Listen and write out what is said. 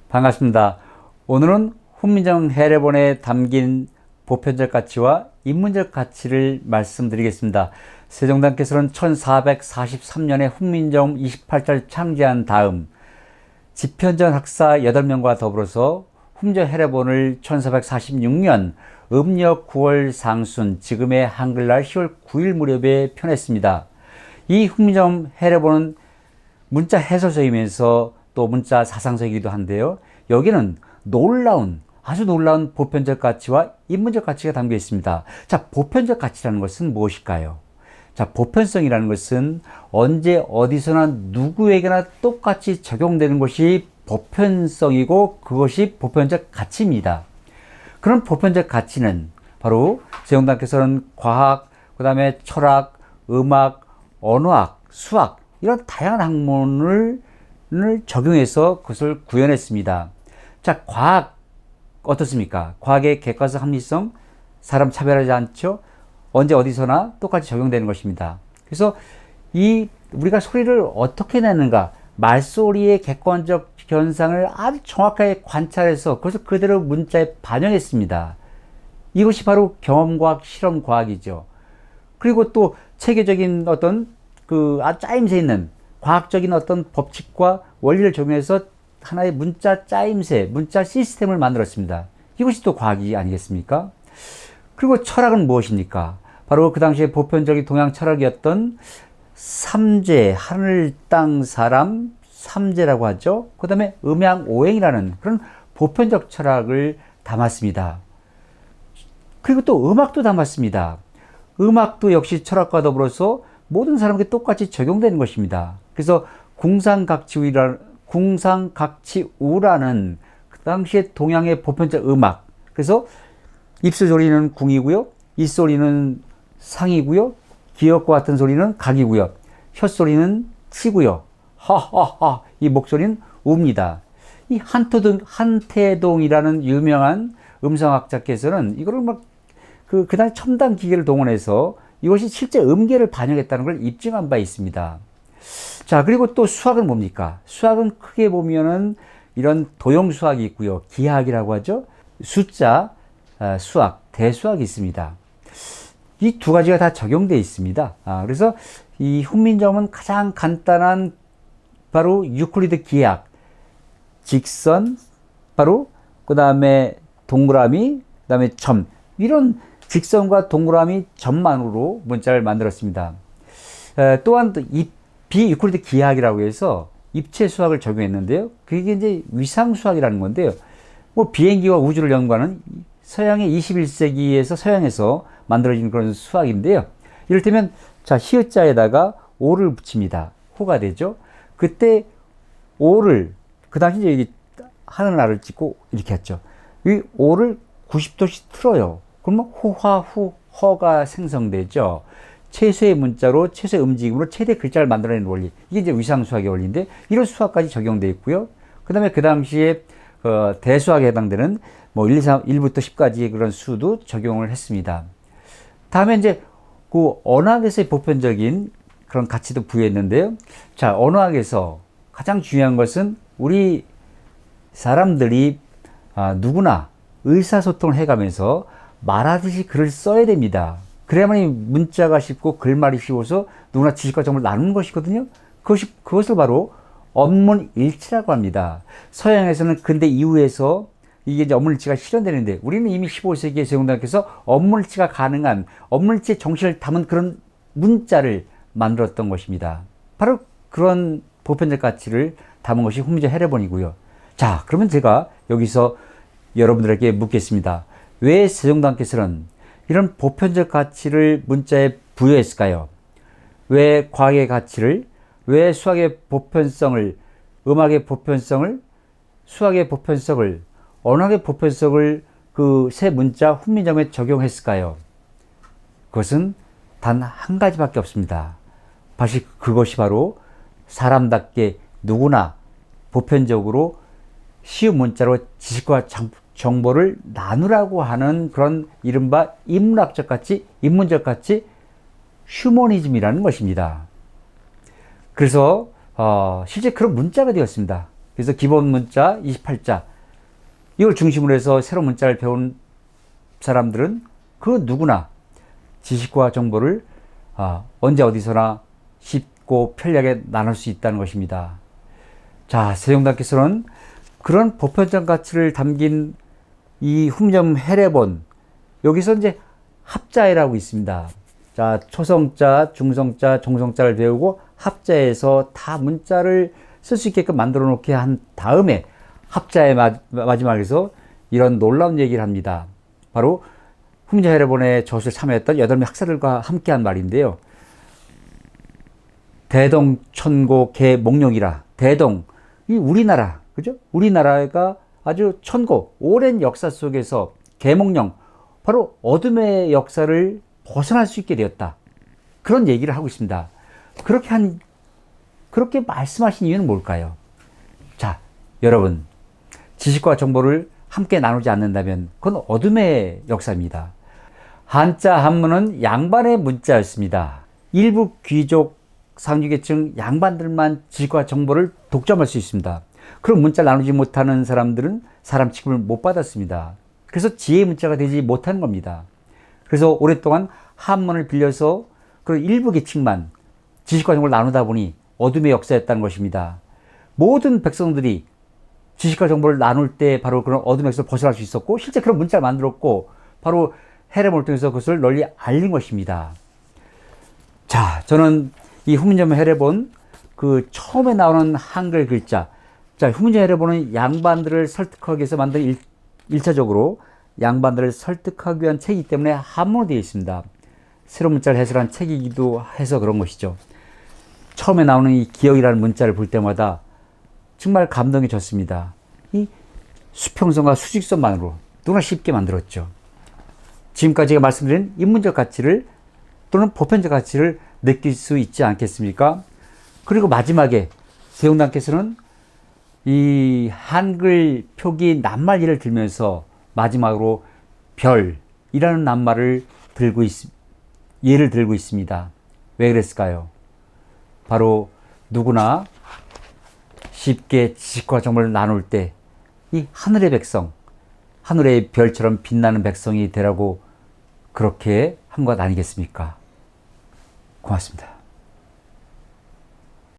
반갑습니다. 오늘은 훈민정 해례본에 담긴 보편적 가치와 인문적 가치를 말씀드리겠습니다. 세종대왕께서는 1443년에 훈민정 28자를 창제한 다음 집현전 학사 8명과 더불어서 훈민정 해례본을 1446년 음력 9월 상순, 지금의 한글날 10월 9일 무렵에 펴냈습니다. 이 훈민정 해례본은 문자 해설서이면서 또 문자 사상서이기도 한데요. 여기는 아주 놀라운 보편적 가치와 인문적 가치가 담겨 있습니다. 자, 보편적 가치라는 것은 무엇일까요? 자, 보편성이라는 것은 언제 어디서나 누구에게나 똑같이 적용되는 것이 보편성이고 그것이 보편적 가치입니다. 그런 보편적 가치는 바로 세종대왕께서는 과학, 그 다음에 철학, 음악, 언어학, 수학 이런 다양한 학문을 적용해서 그것을 구현했습니다. 자, 과학 어떻습니까? 과학의 객관성, 합리성, 사람 차별하지 않죠? 언제 어디서나 똑같이 적용되는 것입니다. 그래서 우리가 소리를 어떻게 내는가, 말소리의 객관적 현상을 아주 정확하게 관찰해서 그것을 그대로 문자에 반영했습니다. 이것이 바로 경험과학, 실험과학이죠. 그리고 또 체계적인 어떤 짜임새 있는 과학적인 어떤 법칙과 원리를 적용해서 하나의 문자 짜임새, 문자 시스템을 만들었습니다. 이것이 또 과학이 아니겠습니까? 그리고 철학은 무엇입니까? 바로 그 당시에 보편적인 동양 철학이었던 삼재, 하늘, 땅, 사람, 삼재라고 하죠. 그 다음에 음양오행이라는 그런 보편적 철학을 담았습니다. 그리고 또 음악도 담았습니다. 음악도 역시 철학과 더불어서 모든 사람에게 똑같이 적용되는 것입니다. 그래서 궁상각치우라는 그 당시에 동양의 보편적 음악. 그래서 입술 소리는 궁이고요. 입소리는 상이고요. 기역과 같은 소리는 각이고요. 혀소리는 치고요. 하하하, 이 목소리는 우입니다. 이 한태동이라는 유명한 음성학자께서는 이거를 그 당시 첨단 기계를 동원해서 이것이 실제 음계를 반영했다는 걸 입증한 바 있습니다. 자, 그리고 또 수학은 뭡니까? 수학은 크게 보면은 이런 도형 수학이 있고요. 기하학이라고 하죠. 숫자, 수학, 대수학이 있습니다. 이 두 가지가 다 적용되어 있습니다. 그래서 이 훈민정음은 가장 간단한 바로 유클리드 기하학, 직선, 바로 그 다음에 동그라미, 그 다음에 점, 이런 직선과 동그라미, 점만으로 문자를 만들었습니다. 또한 비유클리드 기하학이라고 해서 입체 수학을 적용했는데요. 그게 이제 위상 수학이라는 건데요. 비행기와 우주를 연구하는 서양의 21세기에서 서양에서 만들어진 그런 수학인데요. 이를테면 자, 히읗자에다가 오를 붙입니다. 호가 되죠. 그때 오를 그 당시 이제 하늘나라를 찍고 이렇게 했죠. 이 오를 90도씩 틀어요. 그러면 호화 후 허가 생성되죠. 최소의 문자로 최소의 움직임으로 최대 글자를 만들어내는 원리, 이게 이제 위상수학의 원리인데 이런 수학까지 적용되어 있고요. 그 다음에 그 당시에 대수학에 해당되는 1, 2, 3, 1부터 10까지의 그런 수도 적용을 했습니다. 다음에 이제 그 언어학에서의 보편적인 그런 가치도 부여했는데요. 자, 언어학에서 가장 중요한 것은 우리 사람들이 누구나 의사소통을 해가면서 말하듯이 글을 써야 됩니다. 그래야만이 문자가 쉽고 글말이 쉬워서 누구나 지식과 정보를 나누는 것이거든요. 그것을 바로 언문일치라고 합니다. 서양에서는 근대 이후에서 이게 이제 언문일치가 실현되는데 우리는 이미 15세기에 세종대왕께서 언문일치가 가능한 언문일치의 정신을 담은 그런 문자를 만들었던 것입니다. 바로 그런 보편적 가치를 담은 것이 훈민정 해례본이고요. 자, 그러면 제가 여기서 여러분들에게 묻겠습니다. 왜 세종대왕께서는 이런 보편적 가치를 문자에 부여했을까요? 왜 과학의 가치를, 왜 수학의 보편성을, 음악의 보편성을, 수학의 보편성을, 언어학의 보편성을 그 세 문자 훈민정음에 적용했을까요? 그것은 단 한 가지밖에 없습니다. 그것이 바로 사람답게 누구나 보편적으로 쉬운 문자로 지식과 정보를 나누라고 하는 그런 이른바 인문학적 가치, 인문적 가치, 휴머니즘이라는 것입니다. 그래서 실제 그런 문자가 되었습니다. 그래서 기본 문자 28자 이걸 중심으로 해서 새로운 문자를 배운 사람들은 그 누구나 지식과 정보를 언제 어디서나 쉽고 편리하게 나눌 수 있다는 것입니다. 자, 세종대왕께서는 그런 보편적 가치를 담긴 이 훈민정 해례본 여기서 이제 합자에라고 있습니다. 자, 초성자, 중성자, 종성자를 배우고 합자에서 다 문자를 쓸 수 있게끔 만들어 놓게 한 다음에 합자의 마지막에서 이런 놀라운 얘기를 합니다. 바로 훈민정 해례본의 저술 참여했던 8명 학사들과 함께한 말인데요. 대동천고 개목룡이라. 대동, 이 우리나라, 그죠? 우리나라가 아주 천고, 오랜 역사 속에서 개목룡, 바로 어둠의 역사를 벗어날 수 있게 되었다. 그런 얘기를 하고 있습니다. 그렇게 말씀하신 이유는 뭘까요? 자, 여러분, 지식과 정보를 함께 나누지 않는다면 그건 어둠의 역사입니다. 한자 한문은 양반의 문자였습니다. 일부 귀족, 상류계층 양반들만 지식과 정보를 독점할 수 있습니다. 그런 문자를 나누지 못하는 사람들은 사람 취급을 못 받았습니다. 그래서 지혜의 문자가 되지 못하는 겁니다. 그래서 오랫동안 한문을 빌려서 그런 일부 계층만 지식과 정보를 나누다 보니 어둠의 역사였다는 것입니다. 모든 백성들이 지식과 정보를 나눌 때 바로 그런 어둠의 역사를 벗어날 수 있었고 실제 그런 문자를 만들었고 바로 해례본을 통해서 그것을 널리 알린 것입니다. 자, 저는 이 훈민정 해례본 그 처음에 나오는 한글 글자, 자, 훈민정 해례본은 양반들을 설득하기 위해서 만든 1차적으로 양반들을 설득하기 위한 책이기 때문에 한문으로 되어 있습니다. 새로운 문자를 해설한 책이기도 해서 그런 것이죠. 처음에 나오는 이 기역이라는 문자를 볼 때마다 정말 감동이 졌습니다. 이 수평선과 수직선만으로 누구나 쉽게 만들었죠. 지금까지 제가 말씀드린 인문적 가치를 또는 보편적 가치를 느낄 수 있지 않겠습니까? 그리고 마지막에 세종대왕께서는 이 한글 표기 낱말 예를 들면서 마지막으로 별이라는 낱말을 예를 들고 있습니다. 왜 그랬을까요? 바로 누구나 쉽게 지식과 정보를 나눌 때 이 하늘의 백성, 하늘의 별처럼 빛나는 백성이 되라고 그렇게 한 것 아니겠습니까? 고맙습니다.